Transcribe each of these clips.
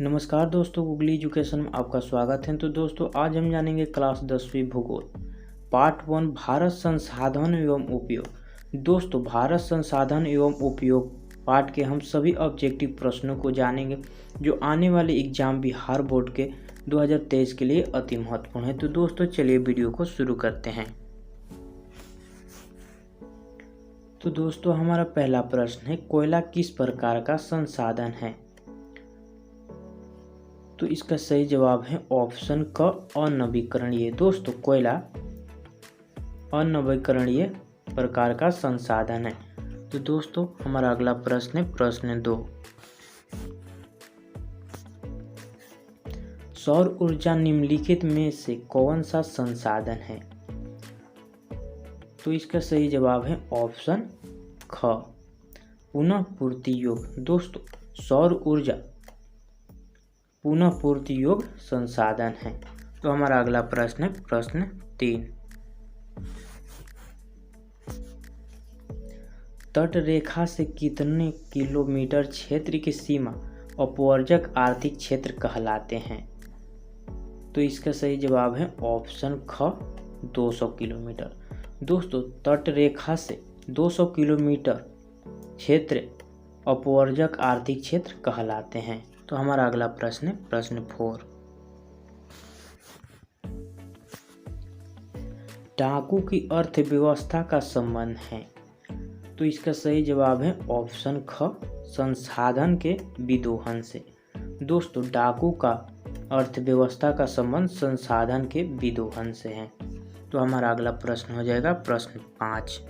नमस्कार दोस्तों, googly education में आपका स्वागत है। तो दोस्तों, आज हम जानेंगे क्लास 10वीं भूगोल पार्ट 1 भारत संसाधन एवं उपयोग। दोस्तों, भारत संसाधन एवं उपयोग पार्ट के हम सभी ऑब्जेक्टिव प्रश्नों को जानेंगे जो आने वाले एग्जाम बिहार बोर्ड के 2023 के लिए अति महत्वपूर्ण है। तो दोस्तों, चलिए वीडियो को शुरू करते हैं। तो दोस्तों, हमारा पहला प्रश्न है, कोयला किस प्रकार का संसाधन है? तो इसका सही जवाब है ऑप्शन क, अनवीकरणीय। दोस्तों, कोयला अनवीकरणीय प्रकार का संसाधन है। तो दोस्तों, हमारा अगला प्रश्न है प्रश्न 2, सौर ऊर्जा निम्नलिखित में से कौन सा संसाधन है? तो इसका सही जवाब है ऑप्शन ख, पुनः पूर्ति योग। दोस्तों, सौर ऊर्जा पुनः पूर्ति योग संसाधन है। तो हमारा अगला प्रश्न है प्रश्न 3, तट रेखा से कितने किलोमीटर क्षेत्र की सीमा अपवर्जक आर्थिक क्षेत्र कहलाते हैं? तो इसका सही जवाब है ऑप्शन ख, 200 किलोमीटर। दोस्तों, तट रेखा से 200 किलोमीटर क्षेत्र अपवर्जक आर्थिक क्षेत्र कहलाते हैं। तो हमारा अगला प्रश्न है प्रश्न 4, डाकू की अर्थव्यवस्था का संबंध है? तो इसका सही जवाब है ऑप्शन ख, संसाधन के विदोहन से। दोस्तों, डाकू का अर्थव्यवस्था का संबंध संसाधन के विदोहन से है। तो हमारा अगला प्रश्न हो जाएगा प्रश्न 5,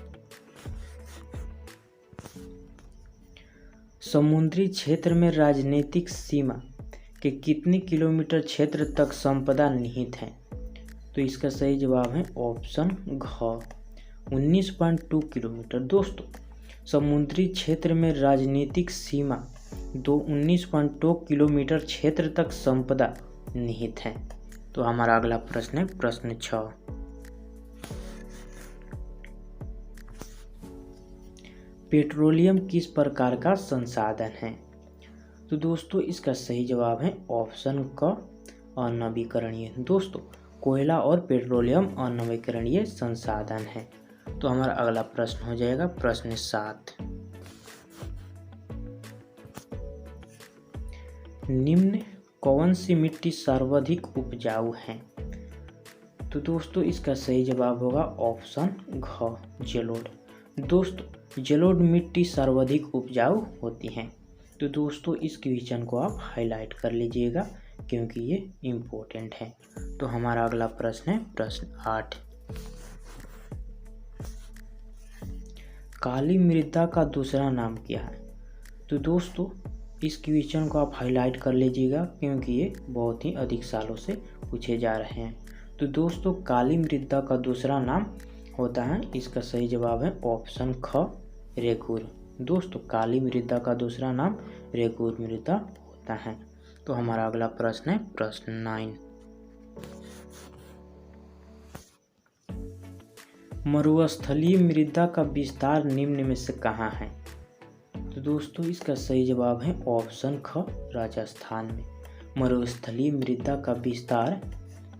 समुद्री क्षेत्र में राजनीतिक सीमा के कितने किलोमीटर क्षेत्र तक संपदा निहित है? तो इसका सही जवाब है ऑप्शन घ, 19.2 किलोमीटर। दोस्तों, समुद्री क्षेत्र में राजनीतिक सीमा 19.2 किलोमीटर क्षेत्र तक संपदा निहित है। तो हमारा अगला प्रश्न है प्रश्न 6, पेट्रोलियम किस प्रकार का संसाधन है? तो दोस्तों, इसका सही जवाब है ऑप्शन क, अनवीकरणीय। दोस्तों, कोयला और पेट्रोलियम अनवीकरणीय संसाधन है। तो हमारा अगला प्रश्न हो जाएगा प्रश्न 7, निम्न कौन सी मिट्टी सर्वाधिक उपजाऊ है? तो दोस्तों, इसका सही जवाब होगा ऑप्शन घ, जलोढ़। दोस्तों, जलोढ़ मिट्टी सर्वाधिक उपजाऊ होती है। तो दोस्तों, इस क्वेश्चन को आप हाईलाइट कर लीजिएगा क्योंकि ये इम्पोर्टेंट है। तो हमारा अगला प्रश्न है प्रश्न 8, काली मृदा का दूसरा नाम क्या है? तो दोस्तों, इस क्वेश्चन को आप हाईलाइट कर लीजिएगा क्योंकि ये बहुत ही अधिक सालों से पूछे जा रहे हैं। तो दोस्तों, काली मृदा का दूसरा नाम होता है, इसका सही जवाब है ऑप्शन ख, रेगूर। दोस्तों, काली मृदा का दूसरा नाम रेगूर मृदा होता है। तो हमारा अगला प्रश्न है प्रश्न 9, मरुस्थलीय मृदा का विस्तार निम्न में से कहाँ है? तो दोस्तों, इसका सही जवाब है ऑप्शन ख, राजस्थान में। मरुस्थलीय मृदा का विस्तार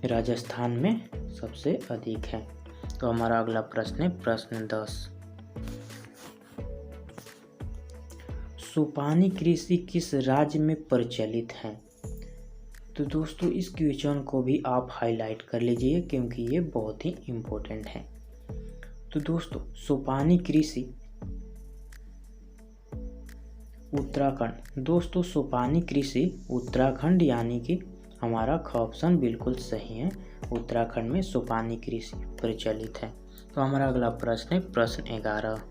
राजस्थान में सबसे अधिक है। तो हमारा अगला प्रश्न है प्रश्न 10, सोपानी कृषि किस राज्य में प्रचलित है? तो दोस्तों, इस क्वेश्चन को भी आप हाईलाइट कर लीजिए क्योंकि ये बहुत ही इम्पोर्टेंट है। तो दोस्तों, सोपानी कृषि उत्तराखंड। दोस्तों, सोपानी कृषि उत्तराखंड यानी कि हमारा ख ऑप्शन बिल्कुल सही है। उत्तराखंड में सोपानी कृषि प्रचलित है। तो हमारा अगला प्रश्न है प्रश्न 11,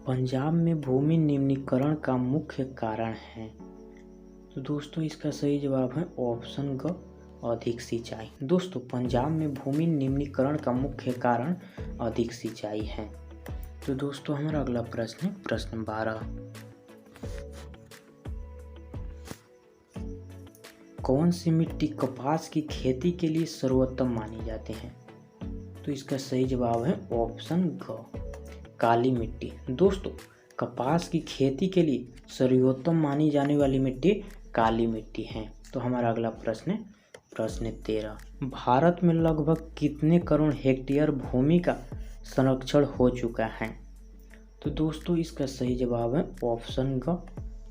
पंजाब में भूमि निम्नीकरण का मुख्य कारण है? तो दोस्तों, इसका सही जवाब है ऑप्शन ग, अधिक सिंचाई। दोस्तों, पंजाब में भूमि निम्नीकरण का मुख्य कारण अधिक सिंचाई है। तो दोस्तों, हमारा अगला प्रश्न है प्रश्न 12, कौन सी मिट्टी कपास की खेती के लिए सर्वोत्तम मानी जाती है? तो इसका सही जवाब है ऑप्शन ग, काली मिट्टी। दोस्तों, कपास की खेती के लिए सर्वोत्तम मानी जाने वाली मिट्टी काली मिट्टी है। तो हमारा अगला प्रश्न है प्रश्न 13, भारत में लगभग कितने करोड़ हेक्टेयर भूमि का संरक्षण हो चुका है? तो दोस्तों इसका सही जवाब है ऑप्शन ग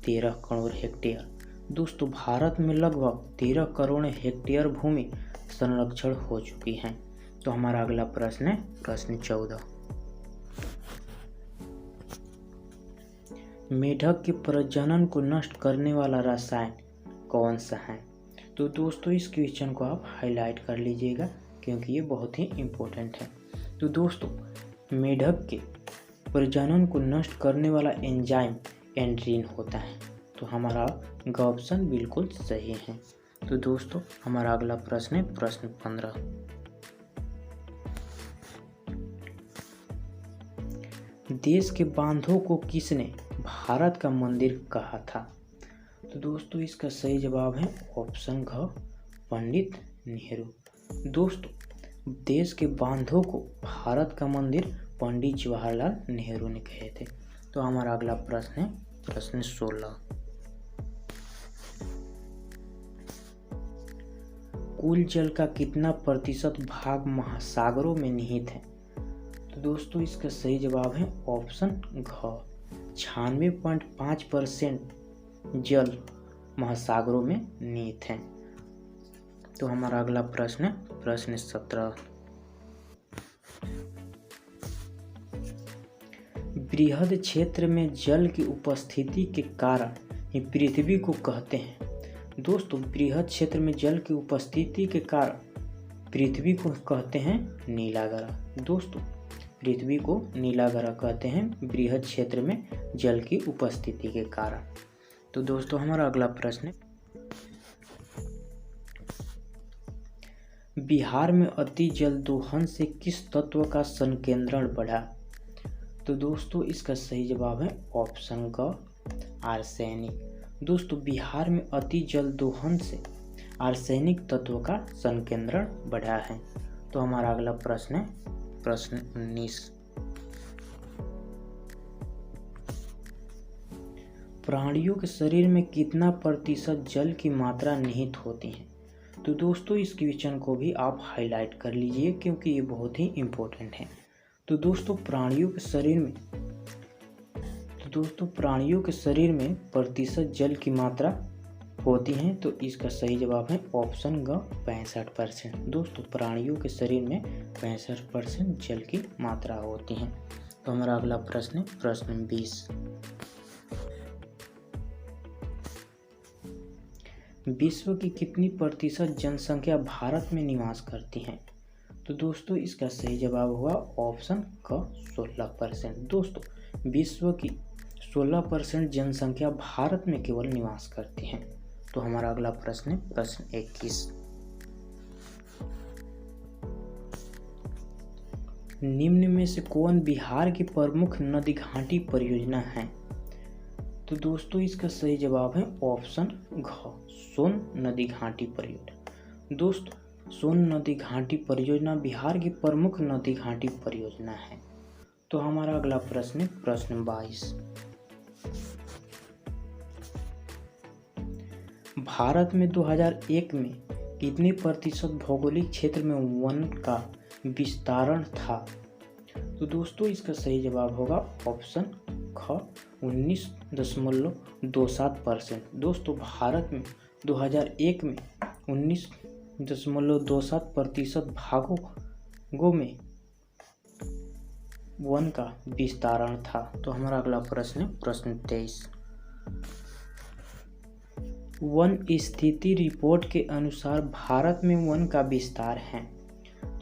13 करोड़ हेक्टेयर। दोस्तों भारत में लगभग 13 करोड़ हेक्टेयर भूमि संरक्षण हो चुकी है। तो हमारा अगला प्रश्न है प्रश्न 14, मेढक के प्रजनन को नष्ट करने वाला रसायन कौन सा है? तो दोस्तों इस क्वेश्चन को आप हाईलाइट कर लीजिएगा क्योंकि ये बहुत ही इम्पोर्टेंट है। तो दोस्तों मेढक के प्रजनन को नष्ट करने वाला एंजाइम एंड्रीन होता है। तो हमारा ऑप्शन बिल्कुल सही है। तो दोस्तों हमारा अगला प्रश्न है प्रश्न 15, देश के बांधों को किसने भारत का मंदिर कहा था? तो दोस्तों इसका सही जवाब है ऑप्शन घ पंडित नेहरू। दोस्तों देश के बांधों को भारत का मंदिर पंडित जवाहरलाल नेहरू ने कहे थे। तो हमारा अगला प्रश्न है प्रश्न 16, कुल जल का कितना प्रतिशत भाग महासागरों में निहित है? तो दोस्तों इसका सही जवाब है ऑप्शन घ 96.5% जल महासागरों में निहित है। तो हमारा अगला प्रश्न है प्रश्न 17, बृहद क्षेत्र में जल की उपस्थिति के कारण ही पृथ्वी को कहते हैं। दोस्तों बृहद क्षेत्र में जल की उपस्थिति के कारण पृथ्वी को कहते हैं नीला ग्रह। दोस्तों पृथ्वी को नीला ग्रह कहते हैं बृहद क्षेत्र में जल की उपस्थिति के कारण। तो दोस्तों हमारा अगला प्रश्न है, बिहार में अति जल दोहन से किस तत्व का संकेंद्रण बढ़ा? तो दोस्तों इसका सही जवाब है ऑप्शन क आर्सेनिक। दोस्तों बिहार में अति जल दोहन से आर्सेनिक तत्व का संकेंद्रण बढ़ा है। तो हमारा अगला प्रश्न है प्रश्न 19, प्राणियों के शरीर में कितना प्रतिशत जल की मात्रा निहित होती है? तो दोस्तों इस क्वेश्चन को भी आप हाईलाइट कर लीजिए क्योंकि ये बहुत ही इम्पोर्टेंट है। तो दोस्तों प्राणियों के शरीर में प्रतिशत जल की मात्रा होती है। तो इसका सही जवाब है ऑप्शन ग 65%। दोस्तों प्राणियों के शरीर में 65% जल की मात्रा होती है। तो हमारा अगला प्रश्न है प्रश्न 20, विश्व की कितनी प्रतिशत जनसंख्या भारत में निवास करती है? तो दोस्तों इसका सही जवाब हुआ ऑप्शन क 16%। दोस्तों विश्व की 16% जनसंख्या भारत में केवल निवास करती है। तो हमारा अगला प्रश्न है प्रश्न 21, निम्न में से कौन बिहार की प्रमुख नदी घाटी परियोजना है? तो दोस्तों इसका सही जवाब है ऑप्शन घ सोन नदी घाटी परियोजना। दोस्तों सोन नदी घाटी परियोजना बिहार की प्रमुख नदी घाटी परियोजना है। तो हमारा अगला प्रश्न है प्रश्न 22, भारत में 2001 में कितने प्रतिशत भौगोलिक क्षेत्र में वन का विस्तारण था? तो दोस्तों इसका सही जवाब होगा ऑप्शन ख 19.27%। दोस्तों भारत में 2001 में 19.27% भागों में वन का विस्तारण था। तो हमारा अगला प्रश्न है प्रश्न 23, वन स्थिति रिपोर्ट के अनुसार भारत में वन का विस्तार है।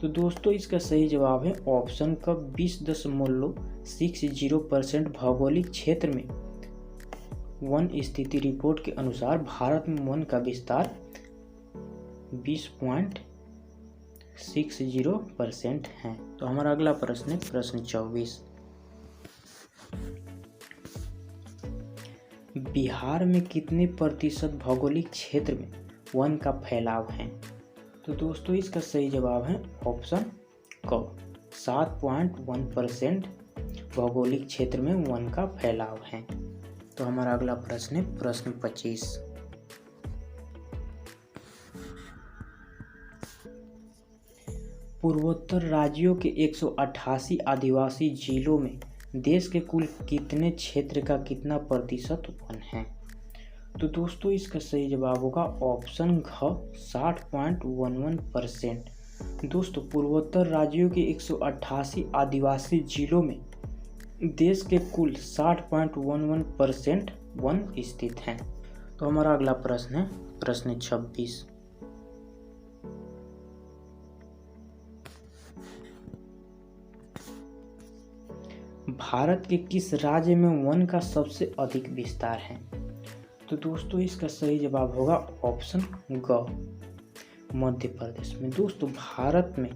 तो दोस्तों इसका सही जवाब है ऑप्शन का 20.60% भौगोलिक क्षेत्र में वन स्थिति रिपोर्ट के अनुसार भारत में वन का विस्तार 20.60% है। तो हमारा अगला प्रश्न है प्रश्न 24, बिहार में कितने प्रतिशत भौगोलिक क्षेत्र में वन का फैलाव है? तो दोस्तों इसका सही जवाब है ऑप्शन क 7.1% भौगोलिक क्षेत्र में वन का फैलाव है? तो हमारा अगला प्रश्न है प्रश्न 25। पूर्वोत्तर राज्यों के 188 आदिवासी जिलों में देश के कुल कितने क्षेत्र का कितना प्रतिशत वन है? तो दोस्तों इसका सही जवाब होगा ऑप्शन घ 60.11%। दोस्तों पूर्वोत्तर राज्यों के 188 आदिवासी जिलों में देश के कुल 60.11% वन स्थित हैं। तो हमारा अगला प्रश्न है प्रश्न 26। भारत के किस राज्य में वन का सबसे अधिक विस्तार है? तो दोस्तों इसका सही जवाब होगा ऑप्शन ग मध्य प्रदेश में। दोस्तों भारत में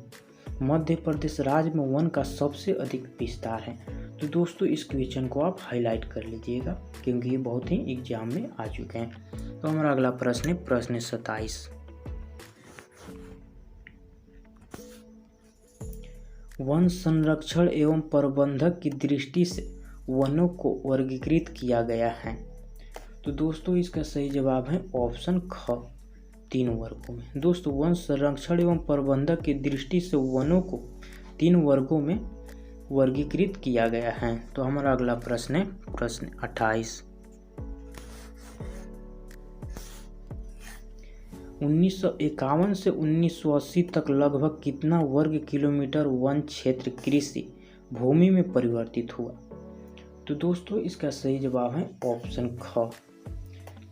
मध्य प्रदेश राज्य में वन का सबसे अधिक विस्तार है। तो दोस्तों इस क्वेश्चन को आप हाईलाइट कर लीजिएगा क्योंकि ये बहुत ही एग्जाम में आ चुके हैं। तो हमारा अगला प्रश्न है प्रश्न 27। वन संरक्षण एवं प्रबंधन की दृष्टि से वनों को वर्गीकृत किया गया है। तो दोस्तों इसका सही जवाब है ऑप्शन ख 3 वर्गों में। दोस्तों वन संरक्षण एवं प्रबंधन की दृष्टि से वनों को 3 वर्गों में वर्गीकृत किया गया है। तो हमारा अगला प्रश्न है प्रश्न 28। 1951 से 1980 तक लगभग कितना वर्ग किलोमीटर वन क्षेत्र कृषि भूमि में परिवर्तित हुआ? तो दोस्तों इसका सही जवाब है ऑप्शन ख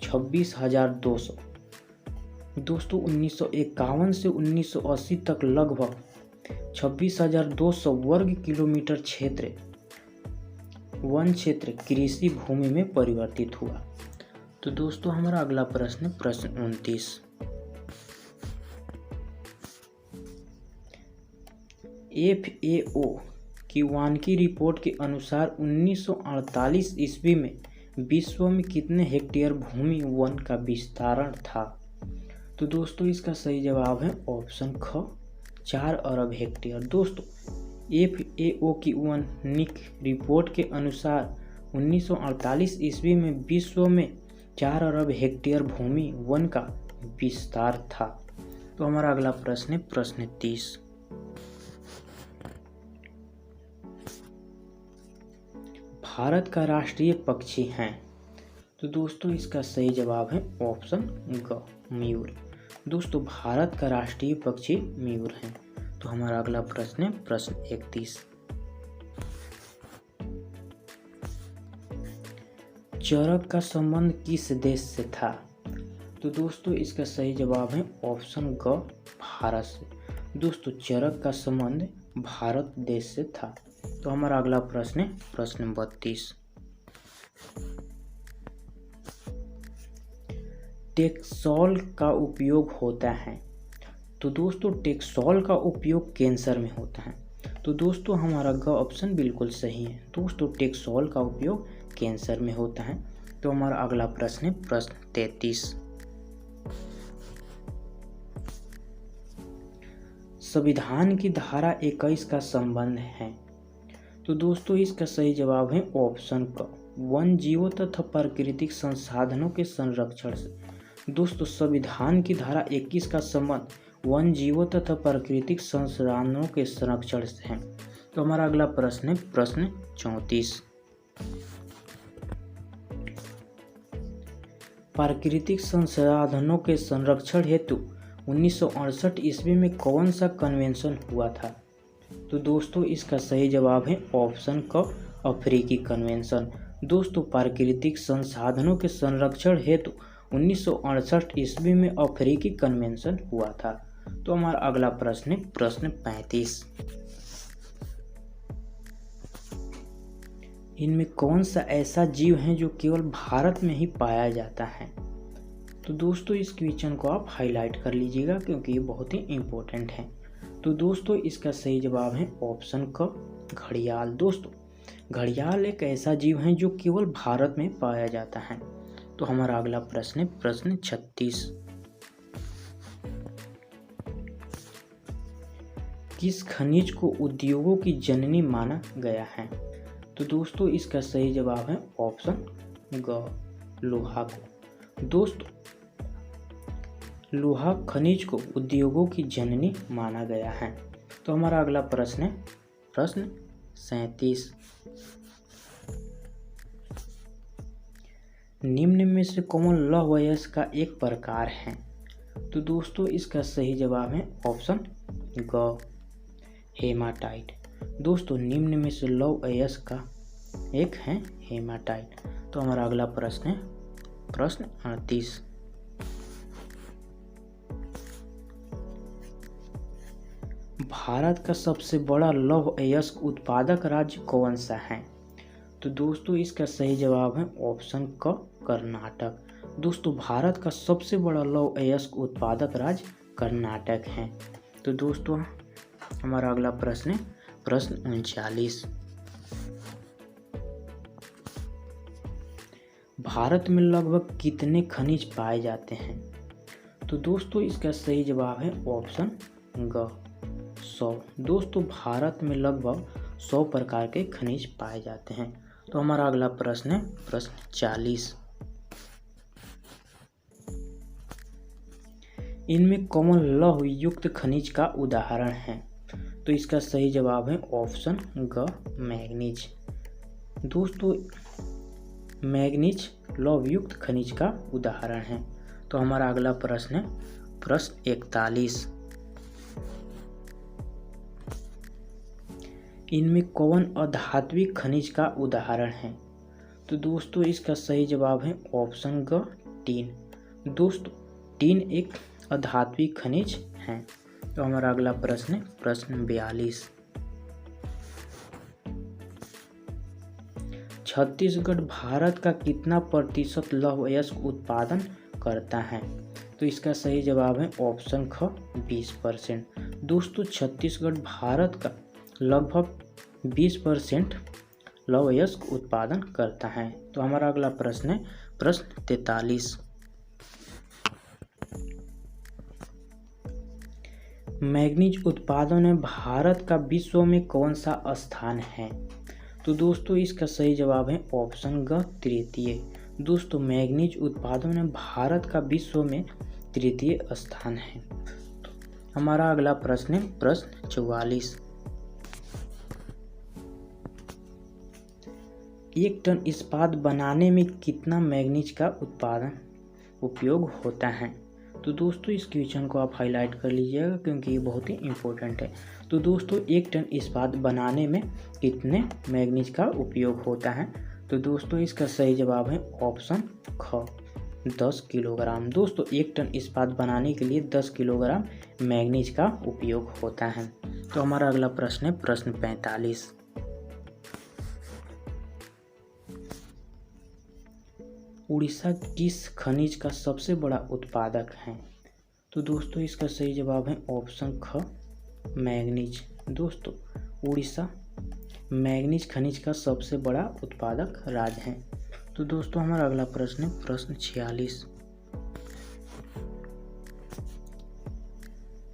26,200। दोस्तों 1951 से 1980 तक लगभग 26,200 वर्ग किलोमीटर क्षेत्र वन क्षेत्र कृषि भूमि में परिवर्तित हुआ। तो दोस्तों हमारा अगला प्रश्न प्रश्न 29। FAO की वानिकी रिपोर्ट के अनुसार 1948 ईस्वी में विश्व में कितने हेक्टेयर भूमि वन का विस्तारण था? तो दोस्तों इसका सही जवाब है ऑप्शन ख 4 अरब हेक्टेयर। दोस्तों FAO की वानिक रिपोर्ट के अनुसार 1948 ईस्वी में विश्व में 4 अरब हेक्टेयर भूमि वन का विस्तार था। तो हमारा अगला प्रश्न है प्रश्न 30। भारत का राष्ट्रीय पक्षी है? तो दोस्तों इसका सही जवाब है ऑप्शन ग मयूर। दोस्तों भारत का राष्ट्रीय पक्षी मयूर है। तो हमारा अगला प्रश्न है प्रश्न 31। चरक का संबंध किस देश से था? तो दोस्तों इसका सही जवाब है ऑप्शन ग भारत से। दोस्तों चरक का संबंध भारत देश से था। तो हमारा अगला प्रश्न है प्रश्न 32। टेक्सोल का उपयोग होता है? तो दोस्तों टेक्सोल का उपयोग कैंसर में होता है। तो दोस्तों हमारा ग ऑप्शन बिल्कुल सही है। दोस्तों टेक्सोल का उपयोग कैंसर में होता है। तो हमारा अगला प्रश्न है प्रश्न 33। संविधान की धारा 21 का संबंध है? तो दोस्तों इसका सही जवाब है ऑप्शन क वन जीवों तथा प्राकृतिक संसाधनों के संरक्षण से। दोस्तों संविधान की धारा 21 का संबंध वन जीवों तथा प्राकृतिक संसाधनों के संरक्षण से है। तो हमारा अगला प्रश्न है प्रश्न 34। प्राकृतिक संसाधनों के संरक्षण हेतु 1968 ईस्वी में कौन सा कन्वेंशन हुआ था? तो दोस्तों इसका सही जवाब है ऑप्शन क अफ्रीकी कन्वेंशन। दोस्तों प्राकृतिक संसाधनों के संरक्षण हेतु 1968 ईस्वी में अफ्रीकी कन्वेंशन हुआ था। तो हमारा अगला प्रश्न है प्रश्न 35। इनमें कौन सा ऐसा जीव है जो केवल भारत में ही पाया जाता है? तो दोस्तों इस क्वेश्चन को आप हाईलाइट कर लीजिएगा क्योंकि ये बहुत ही इम्पोर्टेंट है। तो दोस्तों इसका सही जवाब है ऑप्शन क घड़ियाल। दोस्तों घड़ियाल एक ऐसा जीव है जो केवल भारत में पाया जाता है। तो हमारा अगला प्रश्न है प्रश्न 36। किस खनिज को उद्योगों की जननी माना गया है? तो तो दोस्तों इसका सही जवाब है ऑप्शन ग, लोहा को। दोस्तों लोहा खनिज को उद्योगों की जननी माना गया है। तो हमारा अगला प्रश्न है प्रश्न 37। निम्न में से कौन लौह अयस्क का एक प्रकार है? तो दोस्तों इसका सही जवाब है ऑप्शन ग, हेमाटाइट। दोस्तों निम्न में से लौह अयस्क का एक है हेमाटाइट। तो हमारा अगला प्रश्न है प्रश्न 38। भारत का सबसे बड़ा लौह अयस्क उत्पादक राज्य कौन सा है? तो दोस्तों इसका सही जवाब है ऑप्शन क, कर्नाटक। दोस्तों भारत का सबसे बड़ा लौह अयस्क उत्पादक राज्य कर्नाटक है। तो दोस्तों हमारा अगला प्रश्न है प्रश्न 39। भारत में लगभग कितने खनिज पाए जाते हैं? तो दोस्तों इसका सही जवाब है ऑप्शन ग, 100। दोस्तों भारत में लगभग 100 प्रकार के खनिज पाए जाते हैं। तो हमारा अगला प्रश्न है प्रश्न 40। इनमें कौन लौह युक्त खनिज का उदाहरण है? तो इसका सही जवाब है ऑप्शन ग, मैग्नीज। दोस्तों मैग्नीज लौह युक्त खनिज का उदाहरण है। तो हमारा अगला प्रश्न है प्रश्न 41। इनमें कौन अधात्विक खनिज का उदाहरण है? तो दोस्तों इसका सही जवाब है ऑप्शन ग, टीन। दोस्तों टीन एक अधात्विक खनिज है। तो हमारा अगला प्रश्न है प्रश्न 42। छत्तीसगढ़ भारत का कितना प्रतिशत लौह अयस्क उत्पादन करता है? तो इसका सही जवाब है ऑप्शन ख, 20%। दोस्तों छत्तीसगढ़ भारत का लगभग 20% लौह अयस्क उत्पादन करता है। तो हमारा अगला प्रश्न है प्रश्न 43। मैग्नीज उत्पादन में भारत का विश्व में कौन सा स्थान है? तो दोस्तों इसका सही जवाब है ऑप्शन ग, तृतीय। दोस्तों मैग्नीज उत्पादन में भारत का विश्व में तृतीय स्थान है। तो हमारा अगला प्रश्न है प्रश्न 44। 1 टन इस्पात बनाने में कितना मैग्नीज का उपयोग होता है? तो दोस्तों इस क्वेश्चन को आप हाईलाइट कर लीजिएगा क्योंकि ये बहुत ही इम्पोर्टेंट है। तो दोस्तों 1 टन इस्पात बनाने में कितने मैग्नीज का उपयोग होता है? तो दोस्तों इसका सही जवाब है ऑप्शन ख, 10 किलोग्राम। दोस्तों 1 टन इस्पात बनाने के लिए 10 किलोग्राम मैग्नीज का उपयोग होता है। तो हमारा अगला प्रश्न है प्रश्न 45। उड़ीसा किस खनिज का सबसे बड़ा उत्पादक है? तो दोस्तों इसका सही जवाब है ऑप्शन ख, मैग्नीज। दोस्तों उड़ीसा मैग्नीज खनिज का सबसे बड़ा उत्पादक राज्य है। तो दोस्तों हमारा अगला प्रश्न है प्रश्न 46।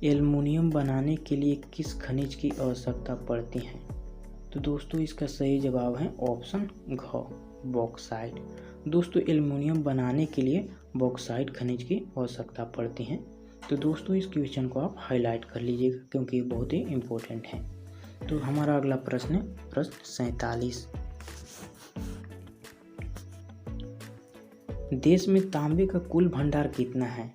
एल्युमिनियम बनाने के लिए किस खनिज की आवश्यकता पड़ती है? तो दोस्तों इसका सही जवाब है ऑप्शन घ, बॉक्साइट। दोस्तों एल्युमिनियम बनाने के लिए बॉक्साइट खनिज की आवश्यकता पड़ती है। तो दोस्तों इस क्वेश्चन को आप हाईलाइट कर लीजिएगा क्योंकि ये बहुत ही इम्पोर्टेंट है। तो हमारा अगला प्रश्न है प्रश्न 47। देश में तांबे का कुल भंडार कितना है?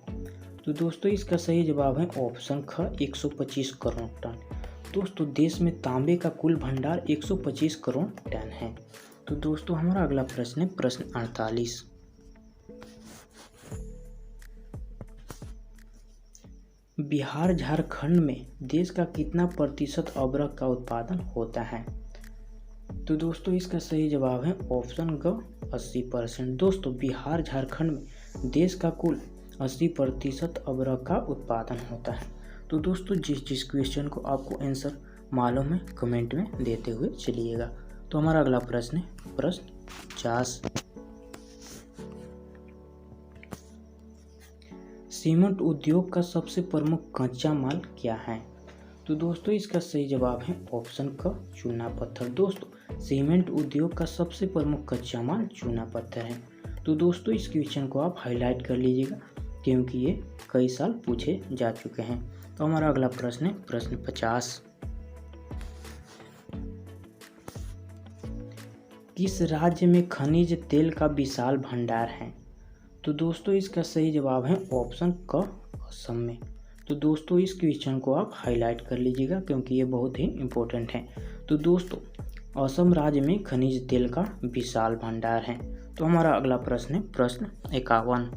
तो दोस्तों इसका सही जवाब है ऑप्शन ख, 125 करोड़ टन। दोस्तों देश में तांबे का कुल भंडार 125 करोड़ टन है। तो दोस्तों हमारा अगला प्रश्न है प्रश्न 48। बिहार झारखंड में देश का कितना प्रतिशत अबरख का उत्पादन होता है? तो दोस्तों इसका सही जवाब है ऑप्शन ग, 80%। दोस्तों बिहार झारखंड में देश का कुल 80% अबरख का उत्पादन होता है। तो दोस्तों जिस क्वेश्चन को आपको आंसर मालूम है कमेंट में देते हुए चलिएगा। तो हमारा अगला प्रश्न है प्रश्न 50। सीमेंट उद्योग का सबसे प्रमुख कच्चा माल क्या है? तो दोस्तों इसका सही जवाब है ऑप्शन क, चूना पत्थर। दोस्तों सीमेंट उद्योग का सबसे प्रमुख कच्चा माल चूना पत्थर है। तो दोस्तों इस क्वेश्चन को आप हाईलाइट कर लीजिएगा क्योंकि ये कई साल पूछे जा चुके हैं। तो हमारा अगला प्रश्न है प्रश्न 50। किस राज्य में खनिज तेल का विशाल भंडार है? तो दोस्तों इसका सही जवाब है ऑप्शन क, असम में। तो दोस्तों इस क्वेश्चन को आप हाईलाइट कर लीजिएगा क्योंकि ये बहुत ही इम्पोर्टेंट है। तो दोस्तों असम राज्य में खनिज तेल का विशाल भंडार है। तो हमारा अगला प्रश्न है प्रश्न 51।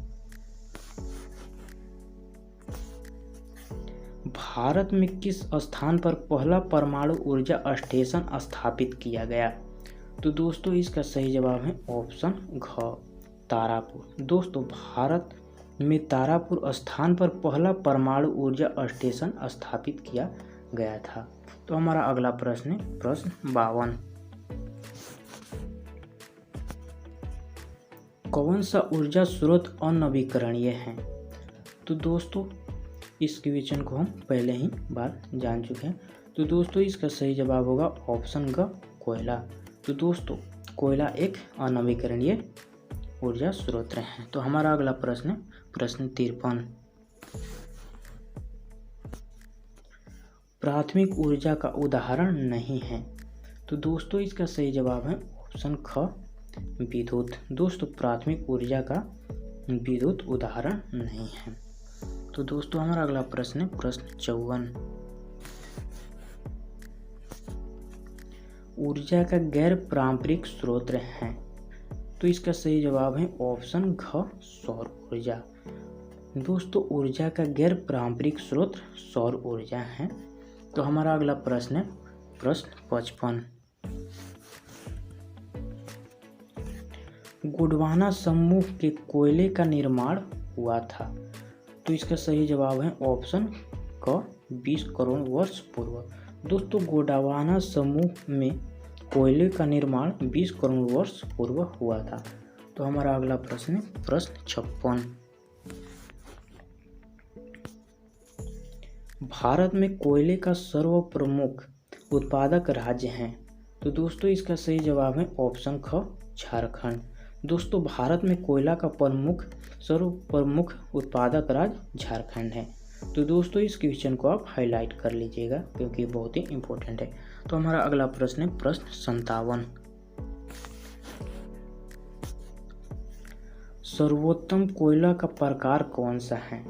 भारत में किस स्थान पर पहला परमाणु ऊर्जा स्टेशन स्थापित किया गया? तो दोस्तों इसका सही जवाब है ऑप्शन घ, तारापुर। दोस्तों भारत में तारापुर स्थान पर पहला परमाणु ऊर्जा स्टेशन स्थापित किया गया था। तो हमारा अगला प्रश्न है प्रश्न 52। कौन सा ऊर्जा स्रोत अनवीकरणीय है? तो दोस्तों इस क्वेश्चन को हम पहले ही बार जान चुके हैं। तो दोस्तों इसका सही जवाब होगा ऑप्शन ग, कोयला। तो दोस्तों कोयला एक अनवीकरणीय ऊर्जा स्रोत है। तो हमारा अगला प्रश्न है प्रश्न 53। प्राथमिक ऊर्जा का उदाहरण नहीं है। तो दोस्तों इसका सही जवाब है ऑप्शन ख, विद्युत। दोस्तों प्राथमिक ऊर्जा का विद्युत उदाहरण नहीं है। तो दोस्तों हमारा अगला प्रश्न है प्रश्न 54। ऊर्जा का गैर पारंपरिक स्रोत है। तो इसका सही जवाब है ऑप्शन घ, सौर ऊर्जा। दोस्तों ऊर्जा का गैर पारंपरिक स्रोत सौर ऊर्जा है। तो हमारा अगला प्रश्न है प्रश्न 55। गोंडवाना समूह के कोयले का निर्माण हुआ था। तो इसका सही जवाब है ऑप्शन क, 20 करोड़ वर्ष पूर्व। दोस्तों गोंडवाना समूह में कोयले का निर्माण 20 करोड़ वर्ष पूर्व हुआ था। तो हमारा अगला प्रश्न है प्रश्न 56। भारत में कोयले का सर्वप्रमुख उत्पादक राज्य है। तो दोस्तों इसका सही जवाब है ऑप्शन ख, झारखंड। दोस्तों भारत में कोयला का सर्वप्रमुख उत्पादक राज्य झारखंड है। तो दोस्तों इस क्वेश्चन को आप हाईलाइट कर लीजिएगा क्योंकि बहुत ही इम्पोर्टेंट है। तो हमारा अगला प्रश्न है प्रश्न 57। सर्वोत्तम कोयला का प्रकार कौन सा है?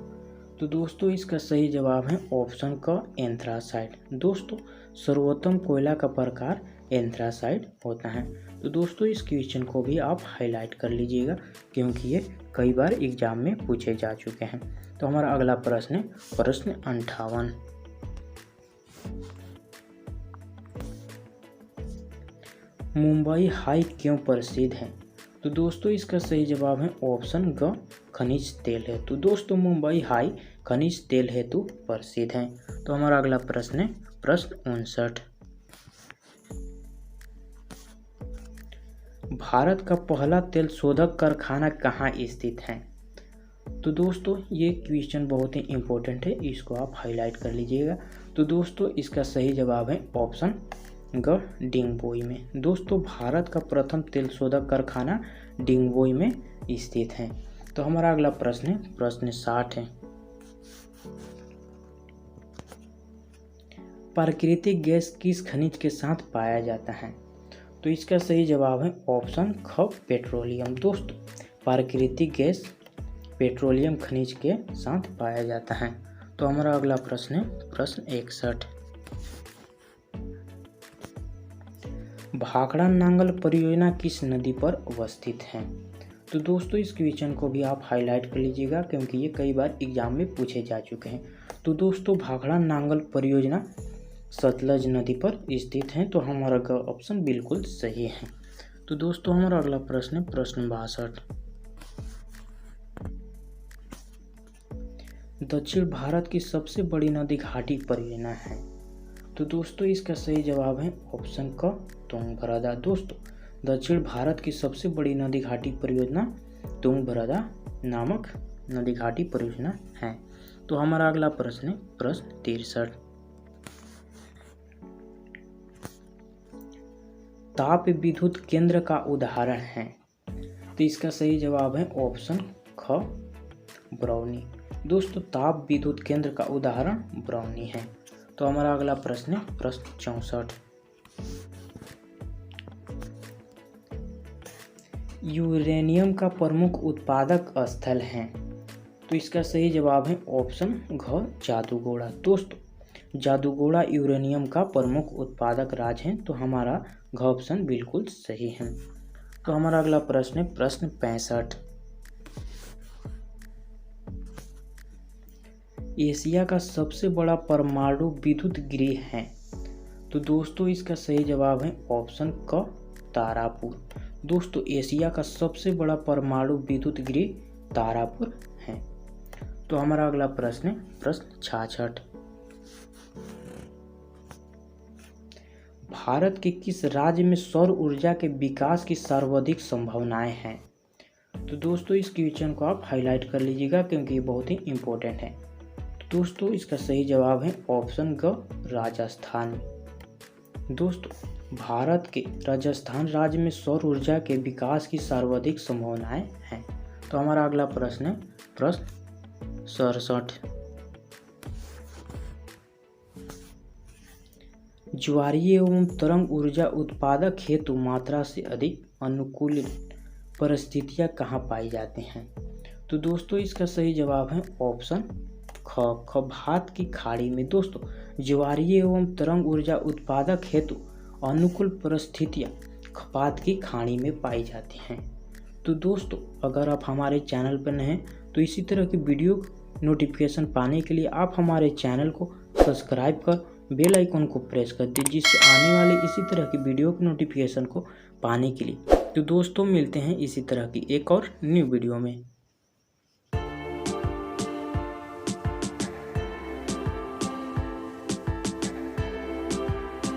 तो दोस्तों इसका सही जवाब है ऑप्शन क, एंथ्रासाइट। दोस्तों सर्वोत्तम कोयला का प्रकार एंथ्रासाइट होता है। तो दोस्तों इस क्वेश्चन को भी आप हाईलाइट कर लीजिएगा क्योंकि ये कई बार एग्जाम में पूछे जा चुके हैं। तो हमारा अगला प्रश्न है प्रश्न 58। मुंबई हाई क्यों प्रसिद्ध है? तो दोस्तों इसका सही जवाब है ऑप्शन ग, खनिज तेल है। तो दोस्तों मुंबई हाई खनिज तेल हेतु प्रसिद्ध है। तो हमारा अगला प्रश्न है प्रश्न 59। भारत का पहला तेल शोधक कारखाना कहाँ स्थित है? तो दोस्तों ये क्वेश्चन बहुत ही इम्पोर्टेंट है, इसको आप हाईलाइट कर लीजिएगा। तो दोस्तों इसका सही जवाब है ऑप्शन ग, डिंगबोई में। दोस्तों भारत का प्रथम तेल शोधक कारखाना डिंगबोई में स्थित है। तो हमारा अगला प्रश्न है प्रश्न 60 है। प्राकृतिक गैस किस खनिज के साथ पाया जाता है? तो इसका सही जवाब है ऑप्शन ख, पेट्रोलियम। दोस्तों प्राकृतिक गैस पेट्रोलियम खनिज के साथ पाया जाता है। तो हमारा अगला प्रश्न है प्रश्न 61। भाखड़ा नांगल परियोजना किस नदी पर अवस्थित है? तो दोस्तों इस क्वेश्चन को भी आप हाईलाइट कर लीजिएगा क्योंकि ये कई बार एग्जाम में पूछे जा चुके हैं। तो दोस्तों भाखड़ा नांगल परियोजना सतलज नदी पर स्थित है। तो हमारा ऑप्शन बिल्कुल सही है। तो दोस्तों हमारा अगला प्रश्न है प्रश्न 62। दक्षिण भारत की सबसे बड़ी नदी घाटी परियोजना है। तो दोस्तों इसका सही जवाब है ऑप्शन क, तुंगभद्रा। दोस्तों दक्षिण भारत की सबसे बड़ी नदी घाटी परियोजना तुंगभद्रा नामक नदी घाटी परियोजना है। तो हमारा अगला प्रश्न है प्रश्न 63। ताप विद्युत केंद्र का उदाहरण है? तो इसका सही जवाब है ऑप्शन ख, बरौनी। दोस्तों ताप विद्युत केंद्र का उदाहरण बरौनी है। तो हमारा अगला प्रश्न है प्रश्न 64। यूरेनियम का प्रमुख उत्पादक स्थल है? तो इसका सही जवाब है ऑप्शन घ, जादूगोड़ा। दोस्तों जादूगोड़ा यूरेनियम का प्रमुख उत्पादक राज्य है, तो हमारा घ ऑप्शन बिल्कुल सही है। तो हमारा अगला प्रश्न है प्रश्न 65। एशिया का सबसे बड़ा परमाणु विद्युत गृह है? तो दोस्तों इसका सही जवाब है ऑप्शन क, तारापुर। दोस्तों एशिया का सबसे बड़ा परमाणु विद्युत गृह तारापुर है। तो हमारा अगला प्रश्न है प्रश्न 66। भारत के किस राज्य में सौर ऊर्जा के विकास की सर्वाधिक संभावनाएं हैं? तो दोस्तों इस क्वेश्चन को आप हाईलाइट कर लीजिएगा क्योंकि ये बहुत ही इम्पोर्टेंट है। तो दोस्तों इसका सही जवाब है ऑप्शन ग, राजस्थान। दोस्तों भारत के राजस्थान राज्य में सौर ऊर्जा के विकास की सर्वाधिक संभावनाएं हैं। तो हमारा अगला प्रश्न है प्रश्न 67। ज्वारीय एवं तरंग ऊर्जा उत्पादक हेतु मात्रा से अधिक अनुकूल परिस्थितियां कहाँ पाई जाती हैं? तो दोस्तों इसका सही जवाब है ऑप्शन ख, खपात की खाड़ी में। दोस्तों ज्वारीय एवं तरंग ऊर्जा उत्पादक हेतु अनुकूल परिस्थितियां खपात की खाड़ी में पाई जाती हैं। तो दोस्तों अगर आप हमारे चैनल पर नए हैं तो इसी तरह की वीडियो नोटिफिकेशन पाने के लिए आप हमारे चैनल को सब्सक्राइब कर बेल आइकन को प्रेस कर दीजिए, जिससे आने वाले इसी तरह की वीडियो की नोटिफिकेशन को पाने के लिए। तो दोस्तों मिलते हैं इसी तरह की एक और न्यू वीडियो में।